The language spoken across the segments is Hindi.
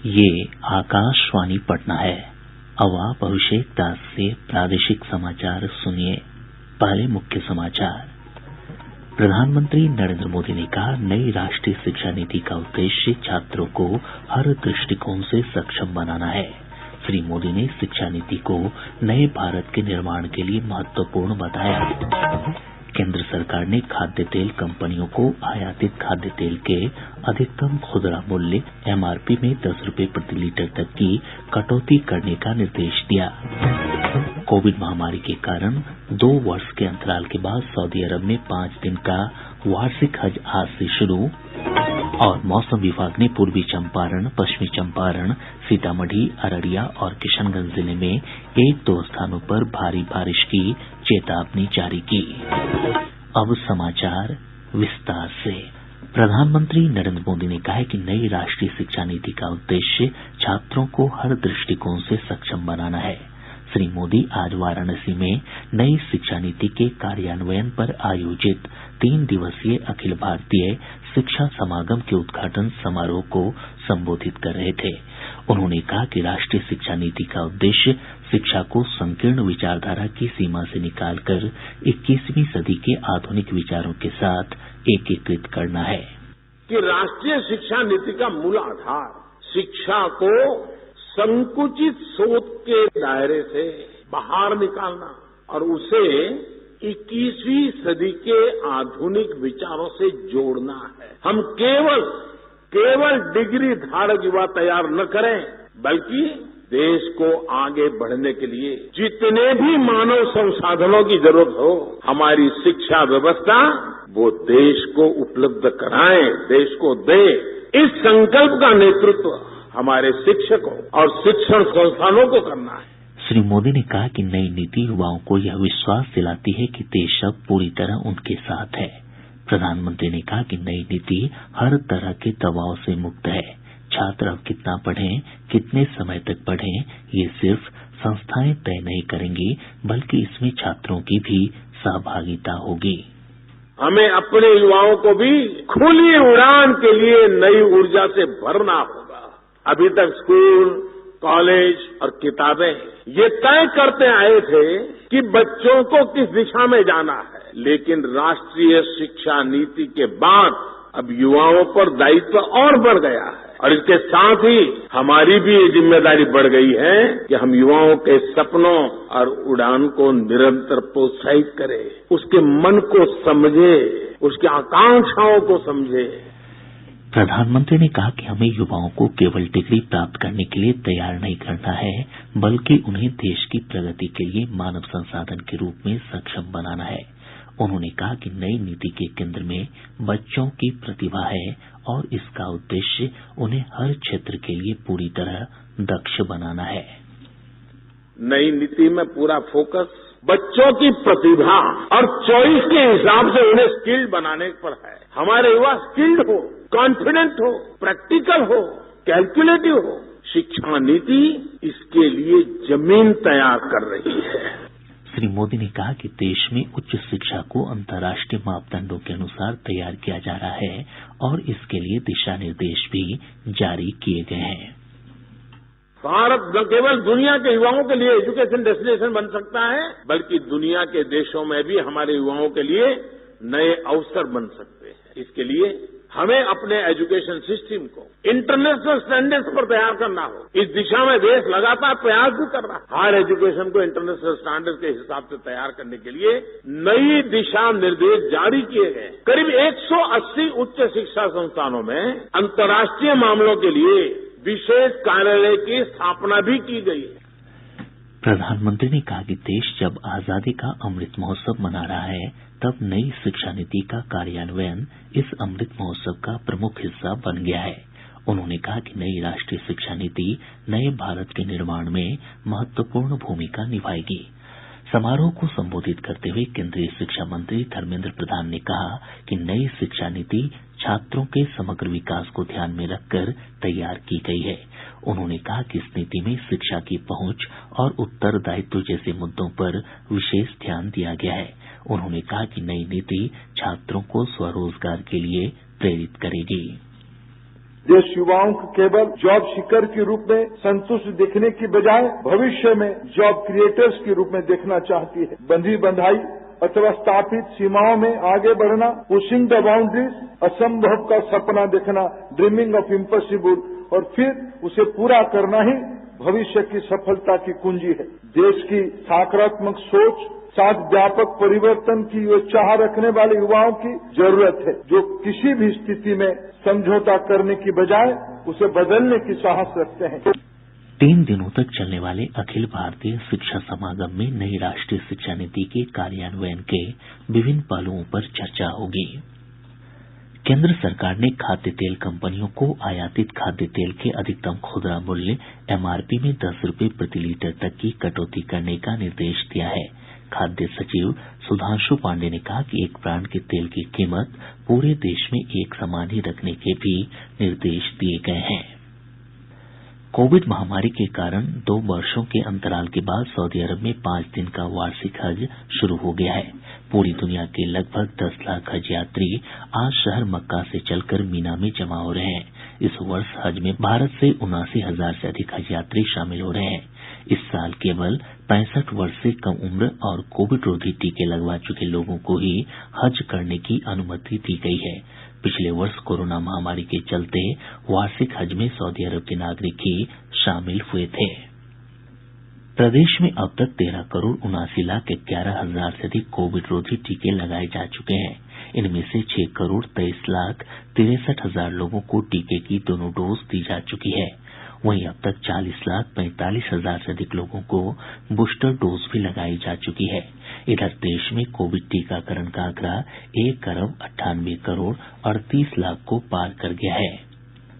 ये आकाशवाणी पटना है। अब आप अभिषेक दास से प्रादेशिक समाचार सुनिए। पहले मुख्य समाचार। प्रधानमंत्री नरेंद्र मोदी ने कहा, नई राष्ट्रीय शिक्षा नीति का उद्देश्य छात्रों को हर दृष्टिकोण से सक्षम बनाना है। श्री मोदी ने शिक्षा नीति को नए भारत के निर्माण के लिए महत्वपूर्ण बताया। केंद्र सरकार ने खाद्य तेल कंपनियों को आयातित खाद्य तेल के अधिकतम खुदरा मूल्य एमआरपी में 10 रुपये प्रति लीटर तक की कटौती करने का निर्देश दिया। कोविड महामारी के कारण 2 वर्ष के अंतराल के बाद सऊदी अरब में 5 दिन का वार्षिक हज आज से शुरू। और मौसम विभाग ने पूर्वी चंपारण, पश्चिमी चंपारण, सीतामढ़ी, अररिया और किशनगंज जिले में 1-2 स्थानों पर भारी बारिश की चेतावनी जारी की। अब समाचार विस्तार से। प्रधानमंत्री नरेंद्र मोदी ने कहा है कि नई राष्ट्रीय शिक्षा नीति का उद्देश्य छात्रों को हर दृष्टिकोण से सक्षम बनाना है। श्री मोदी आज वाराणसी में नई शिक्षा नीति के कार्यान्वयन पर आयोजित 3 दिवसीय अखिल भारतीय शिक्षा समागम के उद्घाटन समारोह को संबोधित कर रहे थे। उन्होंने कहा कि राष्ट्रीय शिक्षा नीति का उद्देश्य शिक्षा को संकीर्ण विचारधारा की सीमा से निकालकर 21वीं सदी के आधुनिक विचारों के साथ एकीकृत करना है। कि राष्ट्रीय शिक्षा नीति का मूल आधार शिक्षा को संकुचित सोच के दायरे से बाहर निकालना और उसे 21वीं सदी के आधुनिक विचारों से जोड़ना है। हम केवल डिग्री धारक युवा तैयार न करें, बल्कि देश को आगे बढ़ने के लिए जितने भी मानव संसाधनों की जरूरत हो, हमारी शिक्षा व्यवस्था वो देश को उपलब्ध कराए, देश को दे। इस संकल्प का नेतृत्व हमारे शिक्षकों और शिक्षण संस्थानों को करना है। श्री मोदी ने कहा कि नई नीति युवाओं को यह विश्वास दिलाती है कि देश अब पूरी तरह उनके साथ है। प्रधानमंत्री ने कहा कि नई नीति हर तरह के दबाव से मुक्त है। छात्र अब कितना पढ़ें, कितने समय तक पढ़ें, ये सिर्फ संस्थाएं तय नहीं करेंगी, बल्कि इसमें छात्रों की भी सहभागिता होगी। हमें अपने युवाओं को भी खुली उड़ान के लिए नई ऊर्जा से भरना होगा। अभी तक स्कूल, कॉलेज और किताबें ये तय करते आए थे कि बच्चों को किस दिशा में जाना है, लेकिन राष्ट्रीय शिक्षा नीति के बाद अब युवाओं पर दायित्व और बढ़ गया है और इसके साथ ही हमारी भी ये जिम्मेदारी बढ़ गई है कि हम युवाओं के सपनों और उड़ान को निरंतर प्रोत्साहित करें, उसके मन को समझे, उसकी आकांक्षाओं को समझे। प्रधानमंत्री ने कहा कि हमें युवाओं को केवल डिग्री प्राप्त करने के लिए तैयार नहीं करना है, बल्कि उन्हें देश की प्रगति के लिए मानव संसाधन के रूप में सक्षम बनाना है। उन्होंने कहा कि नई नीति के केंद्र में बच्चों की प्रतिभा है और इसका उद्देश्य उन्हें हर क्षेत्र के लिए पूरी तरह दक्ष बनाना है। नई नीति में पूरा फोकस बच्चों की प्रतिभा और चॉइस के हिसाब से उन्हें स्किल्ड बनाने पर है। हमारे युवा स्किल्ड हो, कॉन्फिडेंट हो, प्रैक्टिकल हो, कैलकुलेटिव हो। शिक्षा नीति इसके लिए जमीन तैयार कर रही है। श्री मोदी ने कहा कि देश में उच्च शिक्षा को अंतर्राष्ट्रीय मापदंडों के अनुसार तैयार किया जा रहा है और इसके लिए दिशा निर्देश भी जारी किए गए हैं। भारत न केवल दुनिया के युवाओं के लिए एजुकेशन डेस्टिनेशन बन सकता है, बल्कि दुनिया के देशों में भी हमारे युवाओं के लिए नए अवसर बन सकते हैं। इसके लिए हमें अपने एजुकेशन सिस्टम को इंटरनेशनल स्टैंडर्ड्स पर तैयार करना हो। इस दिशा में देश लगातार प्रयास भी कर रहा है। हायर एजुकेशन को इंटरनेशनल स्टैंडर्ड्स के हिसाब से तैयार करने के लिए नई दिशा निर्देश जारी किए गए। करीब 180 उच्च शिक्षा संस्थानों में अंतर्राष्ट्रीय मामलों के लिए विशेष कार्यालय की स्थापना भी की गई है। प्रधानमंत्री ने कहा कि देश जब आजादी का अमृत महोत्सव मना रहा है, तब नई शिक्षा नीति का कार्यान्वयन इस अमृत महोत्सव का प्रमुख हिस्सा बन गया है। उन्होंने कहा कि नई राष्ट्रीय शिक्षा नीति नए भारत के निर्माण में महत्वपूर्ण भूमिका निभाएगी। समारोह को संबोधित करते हुए केंद्रीय शिक्षा मंत्री धर्मेंद्र प्रधान ने कहा कि नई शिक्षा नीति छात्रों के समग्र विकास को ध्यान में रखकर तैयार की गई है। उन्होंने कहा कि इस नीति में शिक्षा की पहुंच और उत्तरदायित्व जैसे मुद्दों पर विशेष ध्यान दिया गया है। उन्होंने कहा कि नई नीति छात्रों को स्वरोजगार के लिए प्रेरित करेगी। देश युवाओं को केवल जॉब सीकर के रूप में संतुष्ट देखने की बजाय भविष्य में जॉब क्रिएटर्स के रूप में देखना चाहती है। बंधी बंधाई अथवा स्थापित सीमाओं में आगे बढ़ना, पुशिंग द बाउंड्रीज, असंभव का सपना देखना, ड्रीमिंग ऑफ इम्पॉसिबल, और फिर उसे पूरा करना ही भविष्य की सफलता की कुंजी है। देश की सकारात्मक सोच साथ व्यापक परिवर्तन की जो चाह रखने वाले युवाओं की जरूरत है, जो किसी भी स्थिति में समझौता करने की बजाय उसे बदलने की साहस रखते हैं। 3 दिनों तक चलने वाले अखिल भारतीय शिक्षा समागम में नई राष्ट्रीय शिक्षा नीति के कार्यान्वयन के विभिन्न पहलुओं पर चर्चा होगी। केंद्र सरकार ने खाद्य तेल कंपनियों को आयातित खाद्य तेल के अधिकतम खुदरा मूल्य एमआरपी में 10 रुपये प्रति लीटर तक की कटौती करने का निर्देश दिया है। खाद्य सचिव सुधांशु पांडे ने कहा कि एक ब्रांड के तेल की कीमत पूरे देश में एक समान ही रखने के भी निर्देश दिए गए हैं। कोविड महामारी के कारण 2 वर्षों के अंतराल के बाद सऊदी अरब में 5 दिन का वार्षिक हज शुरू हो गया है। पूरी दुनिया के लगभग 10 लाख हज यात्री आज शहर मक्का से चलकर मीना में जमा हो रहे हैं। इस वर्ष हज में भारत से 79,000 से अधिक हज यात्री शामिल हो रहे हैं। इस साल केवल 65 वर्ष से कम उम्र और कोविड रोधी टीके लगवा चुके लोगों को ही हज करने की अनुमति दी गई है। पिछले वर्ष कोरोना महामारी के चलते वार्षिक हज में सऊदी अरब के नागरिक ही शामिल हुए थे। प्रदेश में अब तक 13 करोड़ 79,11,000 से अधिक कोविड रोधी टीके लगाए जा चुके हैं। इनमें से 6 करोड़ 23,63,000 लोगों को टीके की दोनों डोज दी जा चुकी है। वहीं अब तक 40,45,000 से अधिक लोगों को बूस्टर डोज भी लगाई जा चुकी है। इधर देश में कोविड टीकाकरण का आंकड़ा 1 अरब 98 करोड़ 38 लाख को पार कर गया है।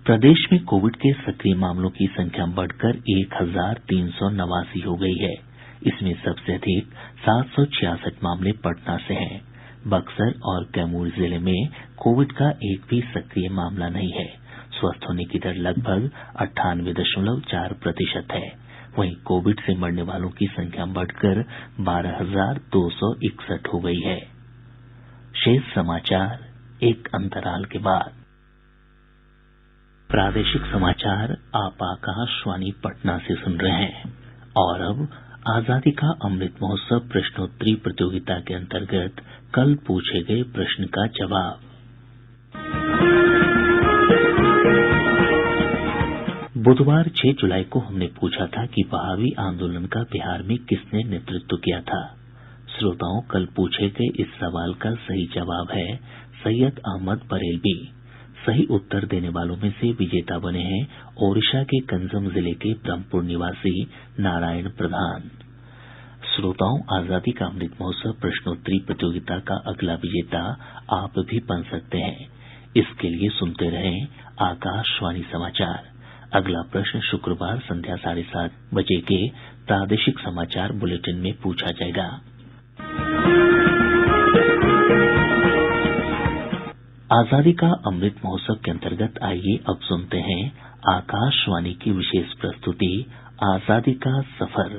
प्रदेश में कोविड के सक्रिय मामलों की संख्या बढ़कर 1,389 हो गई है। इसमें सबसे अधिक 766 मामले पटना से हैं। बक्सर और कैमूर जिले में कोविड का एक भी सक्रिय मामला नहीं है। स्वस्थ होने की दर लगभग 98.4% है। वहीं कोविड से मरने वालों की संख्या बढ़कर 12,261 हो गई है। शेष समाचार एक अंतराल के बाद। प्रादेशिक समाचार आप आकाशवाणी पटना से सुन रहे हैं। और अब आजादी का अमृत महोत्सव प्रश्नोत्तरी प्रतियोगिता के अंतर्गत कल पूछे गए प्रश्न का जवाब। बुधवार 6 जुलाई को हमने पूछा था कि बहावी आंदोलन का बिहार में किसने नेतृत्व किया था। श्रोताओं, कल पूछे गए इस सवाल का सही जवाब है सैयद अहमद बरेलवी। सही उत्तर देने वालों में से विजेता बने हैं ओडिशा के गंजम जिले के ब्रह्मपुर निवासी नारायण प्रधान। श्रोताओं, आजादी का अमृत महोत्सव प्रश्नोत्तरी प्रतियोगिता का अगला विजेता आप भी बन सकते हैं। इसके लिए सुनते रहें आकाशवाणी समाचार। अगला प्रश्न शुक्रवार संध्या 7:30 बजे के प्रादेशिक समाचार बुलेटिन में पूछा जाएगा। आजादी का अमृत महोत्सव के अंतर्गत आइए अब सुनते हैं आकाशवाणी की विशेष प्रस्तुति आजादी का सफर।